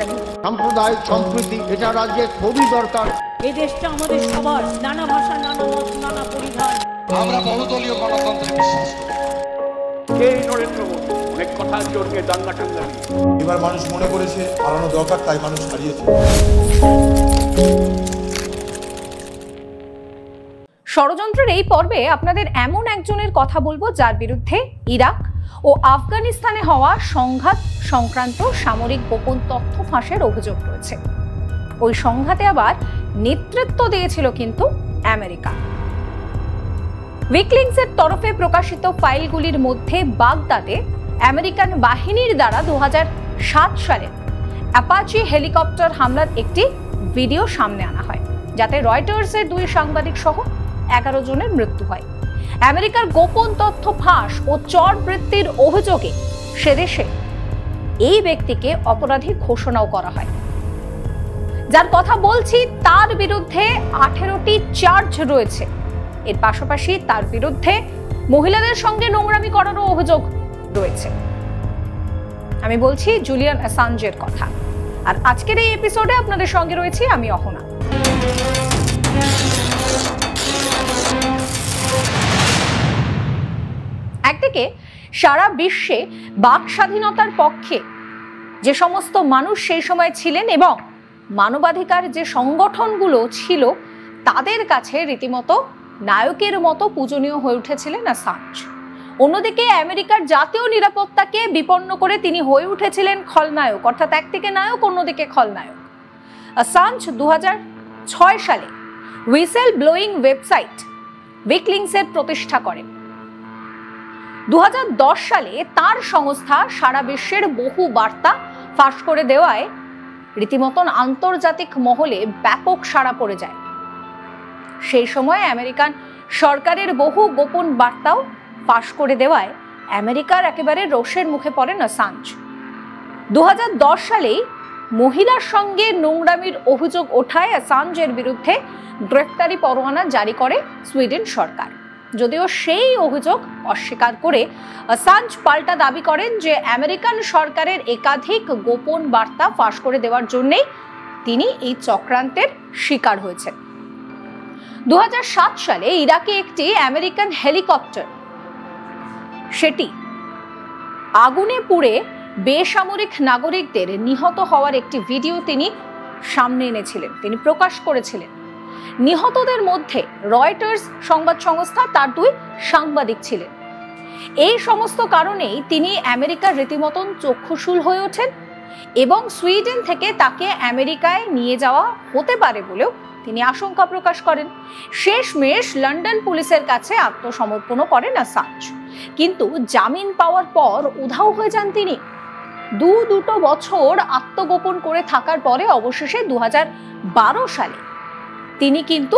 জানি। সাম্প্রদায়িক সম্প্রীতি এটা রাজ্যে খুবই দরকার। এই দেশটা আমাদের সবার, নানা ভাষা, নানা মত, নানা পরিধান। আমরা বহুদলীয় গণতন্ত্রে বিশ্বাস করি। এই নরেন্দ্র মোদী অনেক কথার জন্য দাঙ্গা টাঙ্গানি। এবার মানুষ মনে করেছে হারানো দরকার, তাই মানুষ হারিয়েছে। ষড়যন্ত্রের এই পর্বে আপনাদের এমন একজনের কথা বলবো যার বিরুদ্ধে ইরাক ও আফগানিস্তানে হওয়া সংঘাত সংক্রান্ত সামরিক গোপন তথ্য ফাঁসের অভিযোগ রয়েছে। ওই সংঘাতে আবার নেতৃত্ব দিয়েছিল কিন্তু আমেরিকা। উইকিলিক্সের তরফে প্রকাশিত ফাইলগুলির মধ্যে বাগদাদে আমেরিকান বাহিনীর দ্বারা 2007 সালে অ্যাপাচি হেলিকপ্টার হামলার একটি ভিডিও সামনে আনা হয়, যাতে রয়টার্সের 2 সাংবাদিক সহ 11 জনের মৃত্যু হয়। আমেরিকার গোপন তথ্য ফাঁস ও চরবৃত্তির অভিযোগে সেদেশে এই ব্যক্তিকে অপরাধী ঘোষণাও করা হয়। যার কথা বলছি তার বিরুদ্ধে 18টি চার্জ রয়েছে। এর পাশাপাশি তার বিরুদ্ধে মহিলাদের সঙ্গে নোংরামি করারও অভিযোগ রয়েছে। আমি বলছি জুলিয়ান অ্যাসাঞ্জের কথা। আর আজকের এই এপিসোডে আপনাদের সঙ্গে রয়েছি আমি অহনা। একদিকে সারা বিশ্বে বাক স্বাধীনতার পক্ষে যে সমস্ত মানুষ সেই সময় ছিলেন এবং মানবাধিকার যে সংগঠনগুলো ছিল তাদের কাছে রীতিমতো নায়কের মতো পূজনীয় হয়ে উঠেছিলেন অ্যাসাঞ্জ। অন্যদিকে আমেরিকার জাতীয় নিরাপত্তাকে বিপন্ন করে তিনি হয়ে উঠেছিলেন খলনায়ক, অর্থাৎ একদিকে নায়ক অন্যদিকে খলনায়ক। অ্যাসাঞ্জ 2006 সালে হুইসেল ব্লোয়িং ওয়েবসাইট উইকিলিক্সের প্রতিষ্ঠা করেন। 2010 সালে তার সংস্থা সারা বিশ্বের বহু বার্তা ফাঁস করে দেওয়ায় রীতিমতন আন্তর্জাতিক মহলে ব্যাপক সাড়া পড়ে যায়। সেই সময় আমেরিকান সরকারের বহু গোপন বার্তাও ফাঁস করে দেওয়ায় আমেরিকার একেবারে রোষের মুখে পড়েন অ্যাসাঞ্জ। 2010 সালেই মহিলার সঙ্গে নোংরামির অভিযোগ ওঠায় অ্যাসাঞ্জের বিরুদ্ধে গ্রেফতারি পরোয়ানা জারি করে সুইডেন সরকার। যদিও সেই অভিযোগ অস্বীকার করে অ্যাসাঞ্জ পাল্টা দাবি করেন যে আমেরিকান সরকারের একাধিক গোপন বার্তা ফাঁস করে দেওয়ার জন্যই তিনি এই চক্রান্তের শিকার হয়েছেন। 2007 সালে ইরাকে একটি আমেরিকান হেলিকপ্টার সেটি আগুনে পুড়ে বেসামরিক নাগরিকদের নিহত হওয়ার একটি ভিডিও তিনি সামনে এনেছিলেন, তিনি প্রকাশ করেছিলেন। নিহতদের মধ্যে রয়টার্স সংবাদ সংস্থা তার 2 সাংবাদিক ছিলেন। এই সমস্ত কারণেই তিনি আমেরিকার রীতিমতন চক্ষুশূল হয়ে ওঠেন এবং সুইডেন থেকে তাকে আমেরিকায় নিয়ে যাওয়া হতে পারে বলেও তিনি আশঙ্কা প্রকাশ করেন। শেষমেশ লন্ডন পুলিশের কাছে আত্মসমর্পণও করেন অ্যাসাঞ্জ, কিন্তু জামিন পাওয়ার পর উধাও হয়ে যান তিনি। দুটো বছর আত্মগোপন করে থাকার পরে অবশেষে 2012 সালে তিনি কিন্তু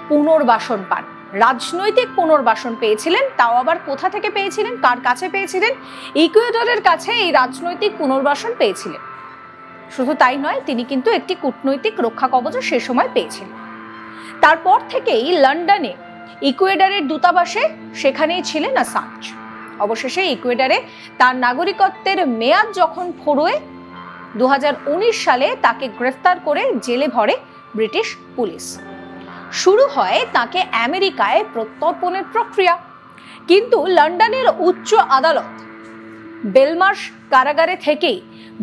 পুনর্বাসন পান, রাজনৈতিক পুনর্বাসন পেয়েছিলেন। তাও আবার কোথা থেকে পেয়েছিলেন, কার কাছে পেয়েছিলেন? ইকুয়েডরের কাছে এই রাজনৈতিক পুনর্বাসন পেয়েছিলেন। শুধু তাই নয়, তিনি কিন্তু একটি কূটনৈতিক রক্ষা কবচও সে সময় পেয়েছিলেন। তারপর থেকেই লন্ডনে ইকুয়েডরের দূতাবাসে সেখানেই ছিলেন অ্যাসাঞ্জ। অবশেষে ইকুয়েডরে তার নাগরিকত্বের মেয়াদ যখন ফুরোয় 2019 সালে তাকে গ্রেফতার করে জেলে ভরে ব্রিটিশ পুলিশ। শুরু হয় তাকে আমেরিকায় প্রত্যর্পণের প্রক্রিয়া, কিন্তু লন্ডনের উচ্চ আদালত বেলমার্শ কারাগারে থেকেই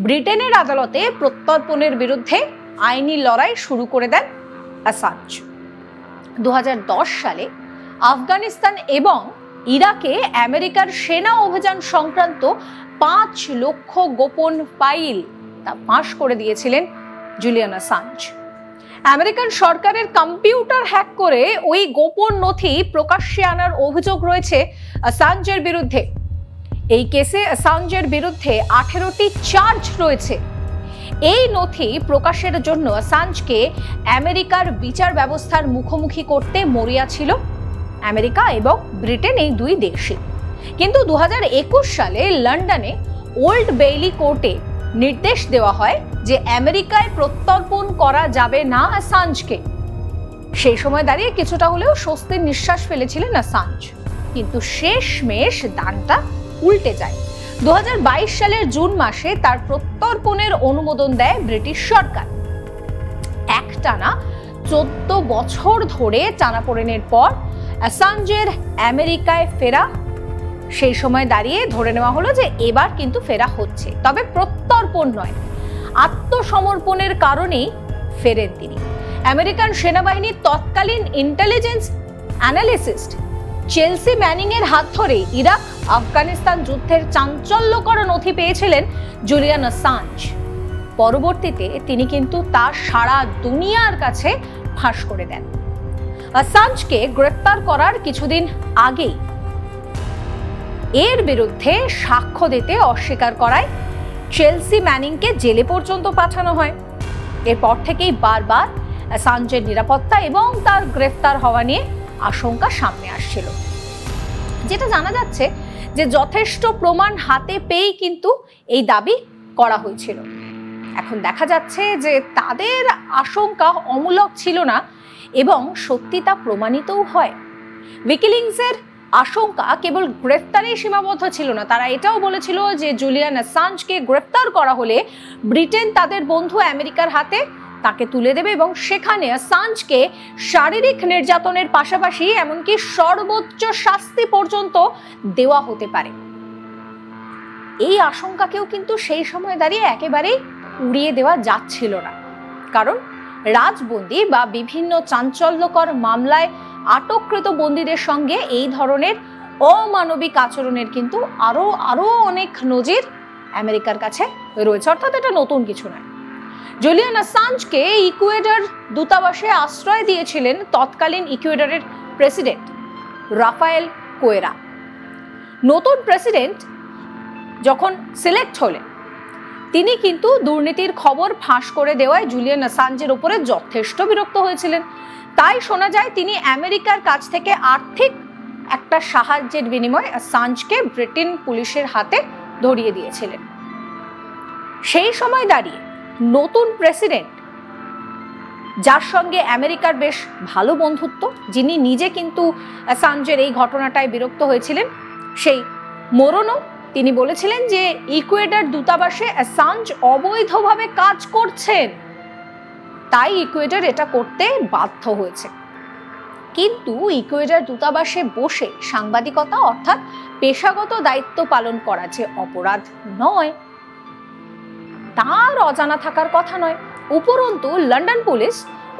ব্রিটেনের আদালতে প্রত্যর্পণের বিরুদ্ধে আইনি লড়াই শুরু করে দেন অ্যাসাঞ্জ। 2010 সালে আফগানিস্তান এবং ইরাকে আমেরিকার সেনা অভিযান সংক্রান্ত 5 লক্ষ গোপন ফাইল তা ফাঁস করে দিয়েছিলেন জুলিয়ান অ্যাসাঞ্জ। আমেরিকান সরকারের কম্পিউটার হ্যাক করে ওই গোপন নথি প্রকাশ্যে আনার অভিযোগ রয়েছে অ্যাসাঞ্জের বিরুদ্ধে। এই কেসে অ্যাসাঞ্জের বিরুদ্ধে 18টি চার্জ রয়েছে। এই নথি প্রকাশের জন্য অ্যাসাঞ্জকে আমেরিকার বিচার ব্যবস্থার মুখোমুখি করতে মরিয়া ছিল আমেরিকা এবং ব্রিটেন, এই 2 দেশই। কিন্তু 2021 সালে লন্ডনে ওল্ড বেইলি কোর্টে নির্দেশ দেওয়া হয় যে আমেরিকায় প্রত্যর্পণ করা যাবে না অ্যাসাঞ্জকে। সেই সময় দাঁড়িয়ে কিছুটা হলেও স্বস্তির নিঃশ্বাস ফেলেছিলেন অ্যাসাঞ্জ, কিন্তু শেষমেশ দানটা উল্টে যায়। 2022 সালের জুন মাসে তার প্রত্যর্পণের অনুমোদন দেয় ব্রিটিশ সরকার। একটানা 14 বছর ধরে টানাপোড়েনের পর অ্যাসাঞ্জের আমেরিকায় ফেরা, সেই সময় দাঁড়িয়ে ধরে নেওয়া হলো যে এবার কিন্তু ফেরা হচ্ছে, তবে প্রত্যর্পণ নয়, আত্মসমর্পণের কারণেই ফেরেন তিনি। আমেরিকান সেনাবাহিনীর তৎকালীন ইন্টেলিজেন্স অ্যানালিস্ট চেলসি ম্যানিং এর হাত ধরে ইরাক আফগানিস্তান যুদ্ধের চাঞ্চল্যকর নথি পেয়েছিলেন জুলিয়ান অ্যাসাঞ্জ। পরবর্তীতে তিনি কিন্তু তা সারা দুনিয়ার কাছে ফাঁস করে দেন। অ্যাসাঞ্জকে গ্রেফতার করার কিছুদিন আগেই এর বিরুদ্ধে সাক্ষ্য দিতে অস্বীকার করায় চেলসি ম্যানিংকে জেলে পর্যন্ত পাঠানো হয়। এরপর থেকেই বারবার অ্যাসাঞ্জের নিরাপত্তা এবং তার গ্রেফতার হওয়া নিয়ে আশঙ্কা সামনে আসছিল। যেটা জানা যাচ্ছে যে যথেষ্ট প্রমাণ হাতে পেয়েই কিন্তু এই দাবি করা হয়েছিল। এখন দেখা যাচ্ছে যে তাদের আশঙ্কা অমূলক ছিল না এবং সত্যি তা প্রমাণিতও হয়। উইকিলিংসের আশঙ্কা কেবল গ্রেফতারেই সীমাবদ্ধ ছিল না, তারা এটাও বলেছিল যে জুলিয়ান অ্যাসাঞ্জকে গ্রেফতার করা হলে ব্রিটেন তাদের বন্ধু আমেরিকার হাতে তাকে তুলে দেবে এবং সেখানে অ্যাসাঞ্জকে শারীরিক নির্যাতনের পাশাপাশি এমনকি সর্বোচ্চ শাস্তি পর্যন্ত দেওয়া হতে পারে। এই আশঙ্কাকেও কিন্তু সেই সময় দাঁড়িয়ে একেবারেই উড়িয়ে দেওয়া যাচ্ছিল না, কারণ রাজবন্দী বা বিভিন্ন চাঞ্চল্যকর মামলায় আটককৃত বন্দীদের সঙ্গে এই ধরনের অমানবিক আচরণের কিন্তু আরো অনেক নজির আমেরিকার কাছে রয়েছে, অর্থাৎ এটা নতুন কিছু নয়। জুলিয়ান অ্যাসাঞ্জকে ইকুয়েডর দূতাবাসে আশ্রয় দিয়েছিলেন তৎকালীন ইকুয়েডরের প্রেসিডেন্ট রাফায়েল কোয়েরা। নতুন প্রেসিডেন্ট যখন সিলেক্ট হলেন তিনি কিন্তু দুর্নীতির খবর ফাঁস করে দেওয়ায় জুলিয়ান অ্যাসাঞ্জের উপরে যথেষ্ট বিরক্ত হয়েছিলেন। তাই শোনা যায় তিনি আমেরিকার কাছ থেকে আর্থিক একটা সাহায্যের বিনিময়ে অ্যাসাঞ্জকে ব্রিটেন পুলিশের হাতে ধরিয়ে দিয়েছিলেন। সেই সময় দাঁড়িয়ে নতুন প্রেসিডেন্ট, যার সঙ্গে আমেরিকার বেশ ভালো বন্ধুত্ব, যিনি নিজে কিন্তু অ্যাসাঞ্জের এই ঘটনাটায় বিরক্ত হয়েছিলেন, সেই মোরনো তিনি বলেছিলেন যে ইকুয়েডর দূতাবাসে অ্যাসাঞ্জ অবৈধভাবে কাজ করছেন, তাই ইকুয়েডর এটা করতে বাধ্য হয়েছে। কিন্তু ইকুয়েডর দূতাবাসে বসে সাংবাদিকতা অর্থাৎ পেশাগত দায়িত্ব পালন করা যে অপরাধ নয়, তার অজানা থাকার কথা নয়। উপরন্তু লন্ডন পুলিশ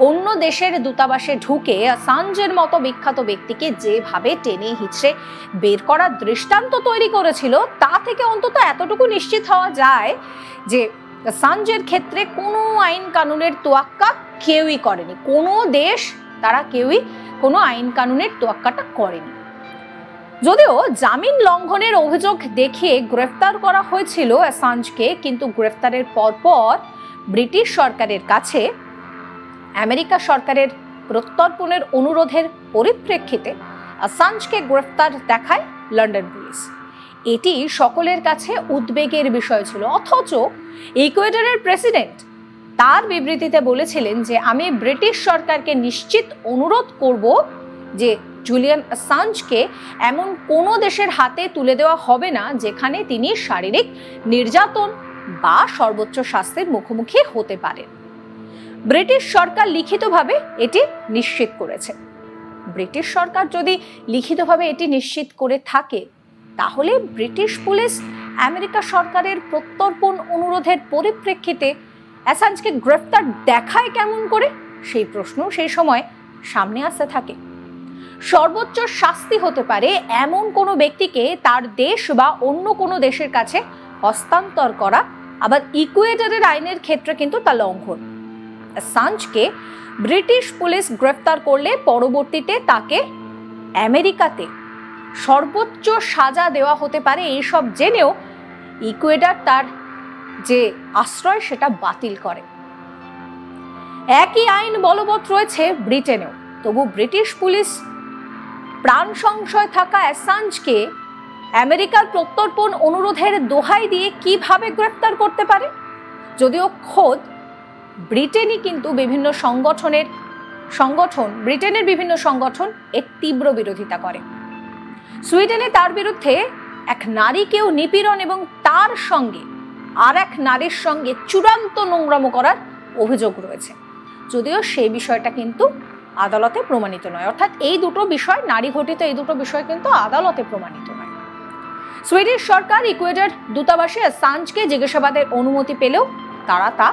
অন্য দেশের দূতাবাসে ঢুকে অ্যাসাঞ্জের মতো বিখ্যাত ব্যক্তিকে যেভাবে টেনে হিচড়ে বের করার দৃষ্টান্ত তৈরি করেছিল, তা থেকে অন্তত এতটুকু নিশ্চিত হওয়া যায় যে অ্যাসাঞ্জের ক্ষেত্রে কোনো আইন কানুনের তোয়াক্কা কেউই করেনি, কোনো দেশ তারা কেউই কোনো আইন কানুনের তোয়াক্কাটা করেনি। যদিও জামিন লঙ্ঘনের অভিযোগ দেখিয়ে গ্রেফতার করা হয়েছিল অ্যাসাঞ্জকে, কিন্তু গ্রেফতারের পরপর ব্রিটিশ সরকারের কাছে আমেরিকা সরকারের প্রত্যর্পণের অনুরোধের পরিপ্রেক্ষিতে অ্যাসাঞ্জকে গ্রেফতার দেখায় লন্ডন পুলিশ। এটি সকলের কাছে উদ্বেগের বিষয় ছিল। অথচ ইকুয়েডরের প্রেসিডেন্ট তার বিবৃতিতে বলেছিলেন যে আমি ব্রিটিশ সরকারকে নিশ্চিত অনুরোধ করব যে জুলিয়ান অ্যাসাঞ্জকে এমন কোনো দেশের হাতে তুলে দেওয়া হবে না যেখানে তিনি শারীরিক নির্যাতন বা সর্বোচ্চ শাস্তির মুখোমুখি হতে পারেন। ব্রিটিশ সরকার লিখিতভাবে এটি নিশ্চিত করেছে। ব্রিটিশ সরকার যদি লিখিতভাবে এটি নিশ্চিত করে থাকে, তাহলে ব্রিটিশ পুলিশ আমেরিকা সরকারের প্রত্যর্পণ অনুরোধের পরিপ্রেক্ষিতে অ্যাসাঞ্জকে গ্রেফতার দেখায় কেমন করে, সেই প্রশ্ন সেই সময় সামনে আসতে থাকে। সর্বোচ্চ শাস্তি হতে পারে এমন কোনো ব্যক্তিকে তার দেশ বা অন্য কোনো দেশের কাছে হস্তান্তর করা, আবার ইকুয়েডরের আইনের ক্ষেত্রে কিন্তু তা লঙ্ঘন। অ্যাসাঞ্জকে ব্রিটিশ পুলিশ গ্রেফতার করলে পরবর্তীতে তাকে আমেরিকাতে সর্বোচ্চ সাজা দেওয়া হতে পারে, এইসব জেনেও ইকুয়েডর তার যে আশ্রয় সেটা বাতিল করে। একই আইন বলবৎ রয়েছে ব্রিটেনেও, তবু ব্রিটিশ পুলিশ প্রাণ সংশয় থাকা অ্যাসাঞ্জকে আমেরিকার প্রত্যর্পণ অনুরোধের দোহাই দিয়ে কিভাবে গ্রেফতার করতে পারে? যদিও খোদ ব্রিটেনই কিন্তু ব্রিটেনের বিভিন্ন সংগঠন এর তীব্র বিরোধিতা করে। সুইডেনে তার বিরুদ্ধে এক নারীকেও নিপীড়ন এবং তার সঙ্গে আর এক নারীর সঙ্গে চূড়ান্ত নোংরামো করার অভিযোগ রয়েছে, যদিও সেই বিষয়টা কিন্তু আদালতে প্রমাণিত নয়। অর্থাৎ এই দুটো বিষয়, নারী ঘটিত এই দুটো বিষয় কিন্তু আদালতে প্রমাণিত নয়। সুইডিশ সরকার ইকুয়েডর দূতাবাসে অ্যাসাঞ্জকে জিজ্ঞাসাবাদের অনুমতি পেলেও তারা তা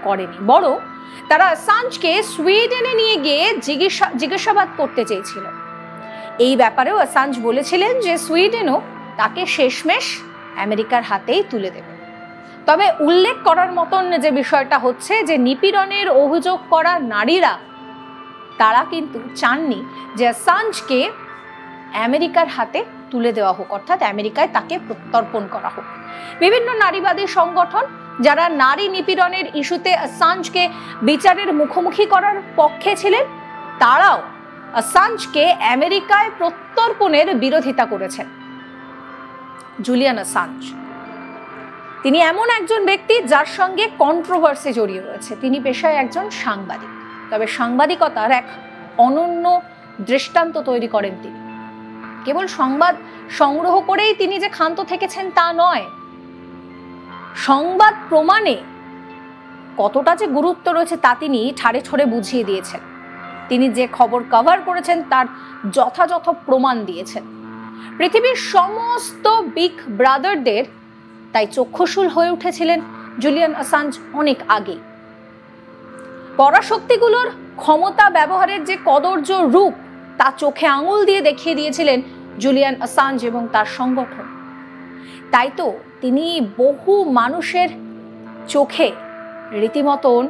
করেনি, বরং তারা অ্যাসাঞ্জকে সুইডেনে নিয়ে গিয়ে জিজ্ঞাসাবাদ করতে চেয়েছিল। এই ব্যাপারেও অ্যাসাঞ্জ বলেছিলেন যে সুইডেনও তাকে শেষমেশ আমেরিকার হাতেই তুলে দেবে। তবে উল্লেখ করার মতন যে বিষয়টা হচ্ছে যে নিপীড়নের অভিযোগ করা নারীরা তারা কিন্তু চাননি যে অ্যাসাঞ্জকে আমেরিকার হাতে তুলে দেওয়া হোক, অর্থাৎ আমেরিকায় তাকে প্রত্যর্পণ করা হোক। বিভিন্ন নারীবাদী সংগঠন যারা নারী নিপীড়নের ইস্যুতে অ্যাসাঞ্জকে বিচারের মুখোমুখি করার পক্ষে ছিলেন, তারাও অ্যাসাঞ্জকে আমেরিকায় প্রত্যর্পণের বিরোধিতা করেছেন। জুলিয়ান অ্যাসাঞ্জ তিনি এমন একজন ব্যক্তি যার সঙ্গে কন্ট্রোভার্সি জড়িয়ে রয়েছে। তিনি পেশায় একজন সাংবাদিক, তবে সাংবাদিকতার এক অনন্য দৃষ্টান্ত তৈরি করেন তিনি। কেবল সংবাদ সংগ্রহ করেই তিনি যে ক্ষান্ত থেকেছেন তা নয়, সংবাদ প্রমাণে কতটা যে গুরুত্ব রয়েছে তা তিনি ঠাড়ে ঠোড়ে বুঝিয়ে দিয়েছেন। তিনি যে খবর কভার করেছেন তার যথাযথ প্রমাণ দিয়েছেন। পৃথিবীর সমস্ত বিগ ব্রাদারদের তাই চক্ষুশূল হয়ে উঠেছিলেন জুলিয়ান অ্যাসাঞ্জ অনেক আগে। পরাশক্তিগুলোর ক্ষমতা ব্যবহারের যে কদর্য রূপ তা চোখে আঙুল দিয়ে দেখিয়ে দিয়েছিলেন জুলিয়ান অ্যাসাঞ্জ এবং তার সংগঠন। তাই তো তিনি বহু মানুষের চোখে রীতিমতন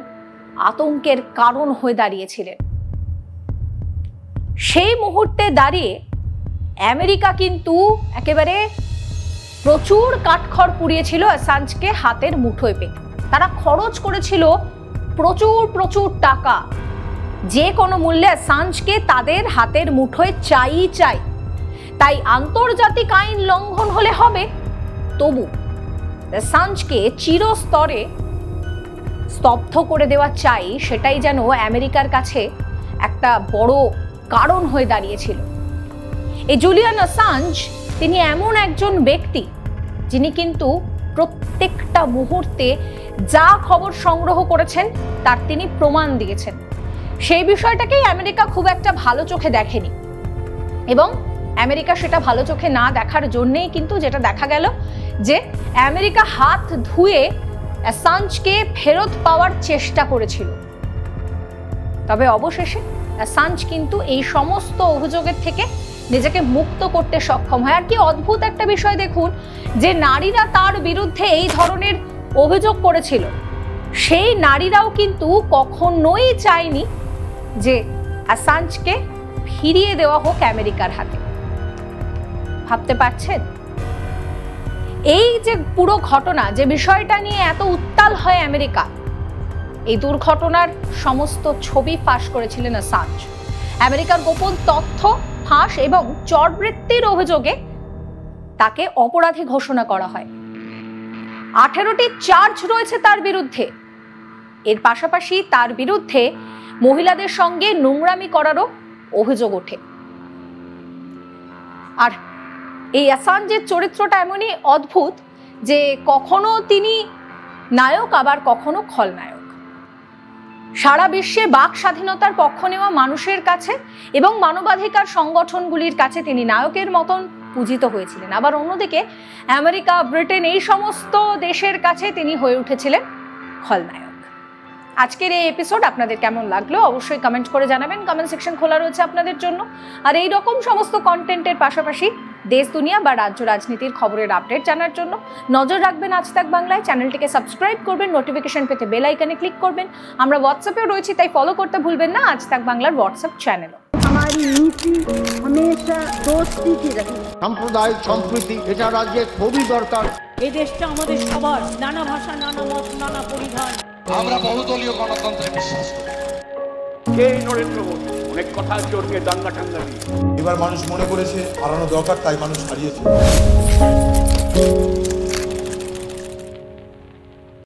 আতঙ্কের কারণ হয়ে দাঁড়িয়েছিলেন। সেই মুহূর্তে দাঁড়িয়ে আমেরিকা কিন্তু একেবারে প্রচুর কাঠখড় পুড়িয়েছিল অ্যাসাঞ্জকে হাতের মুঠোয় পেতে। তারা খরচ করেছিল প্রচুর টাকা, যে কোনো মূল্যে অ্যাসাঞ্জকে তাদের হাতের মুঠোয় চাই। তাই আন্তর্জাতিক আইন লঙ্ঘন হলে হবে, তবু অ্যাসাঞ্জকে চিরস্তরে স্তব্ধ করে দেওয়া চাই, সেটাই যেন আমেরিকার কাছে একটা বড় কারণ হয়ে দাঁড়িয়েছিল। এই জুলিয়ান অ্যাসাঞ্জ তিনি এমন একজন ব্যক্তি যিনি কিন্তু প্রত্যেকটা মুহূর্তে যা খবর সংগ্রহ করেছেন তার তিনি প্রমাণ দিয়েছেন। সেই বিষয়টাকেই আমেরিকা খুব একটা ভালো চোখে দেখেনি, এবং আমেরিকা সেটা ভালো চোখে না দেখার জন্যেই কিন্তু যেটা দেখা গেল যে আমেরিকা হাত ধুয়ে অ্যাসাঞ্জকে ফেরত পাওয়ার চেষ্টা করেছিল। তবে অবশেষে অ্যাসাঞ্জ কিন্তু এই সমস্ত অভিযোগের থেকে নিজেকে মুক্ত করতে সক্ষম হয়। আর কি অদ্ভুত একটা বিষয় দেখুন, যে নারীরা তার বিরুদ্ধে এই ধরনের অভিযোগ করেছিল, সেই নারীরাও কিন্তু কখনোই চায়নি যে অ্যাসাঞ্জকে ফিরিয়ে দেওয়া হোক আমেরিকার হাতে। ভাবতে পারছেন এই যে পুরো ঘটনা, যে বিষয়টা নিয়ে এত উত্তাল হয় আমেরিকা, এই দুর্ঘটনার সমস্ত ছবি ফাঁস করেছিলেন অ্যাসাঞ্জ। আমেরিকার গোপন তথ্য ফাঁস এবং চরবৃত্তির অভিযোগে তাকে অপরাধী ঘোষণা করা হয়। 18টি চার্জ রয়েছে তার বিরুদ্ধে। এর পাশাপাশি তার বিরুদ্ধে মহিলাদের সঙ্গে নোংরামি করারও অভিযোগ ওঠে। আর এই অ্যাসাঞ্জের চরিত্রটা এমনই অদ্ভুত যে কখনো তিনি নায়ক, আবার কখনো খলনায়ক। সারা বিশ্বে বাক স্বাধীনতার পক্ষ নেওয়া মানুষের কাছে এবং মানবাধিকার সংগঠনগুলির কাছে তিনি নায়কের মতন পূজিত হয়েছিলেন, আবার অন্যদিকে আমেরিকা, ব্রিটেন এই সমস্ত দেশের কাছে তিনি হয়ে উঠেছিলেন খলনায়ক। আজকের এই এপিসোড আপনাদের কেমন লাগলো অবশ্যই কমেন্ট করে জানাবেন। কমেন্ট সেকশন খোলা রয়েছে আপনাদের জন্য। আর এই রকম সমস্ত কন্টেন্টের পাশাপাশি দেশ দুনিয়া বা রাজ্য রাজনীতির খবরের আপডেট জানার জন্য নজর রাখবেন আজ তাক বাংলায়। চ্যানেলটিকে সাবস্ক্রাইব করবেন, নোটিফিকেশন পেতে বেল আইকনে ক্লিক করবেন। আমরা হোয়াটসঅ্যাপেও রয়েছি, তাই ফলো করতে ভুলবেন না আজ তাক বাংলার হোয়াটসঅ্যাপ চ্যানেলও। हमारी नीति हमेशा दोस्ती की रही। সাম্প্রদায়িক সম্প্রীতি এটা রাজ্যে খুবই দরকার। এই দেশটা আমাদের সবার, নানা ভাষা, নানা মত, নানা পরিধান। আমরা বহুদলীয় গণতন্ত্রে বিশ্বাস করি। সেই নরেন্দ্র মোদী অনেক কথা জড়িয়ে দাঙ্গা ঠাঙ্গা দিয়ে এবার মানুষ মনে করেছে হারানো দরকার, তাই মানুষ হারিয়েছে।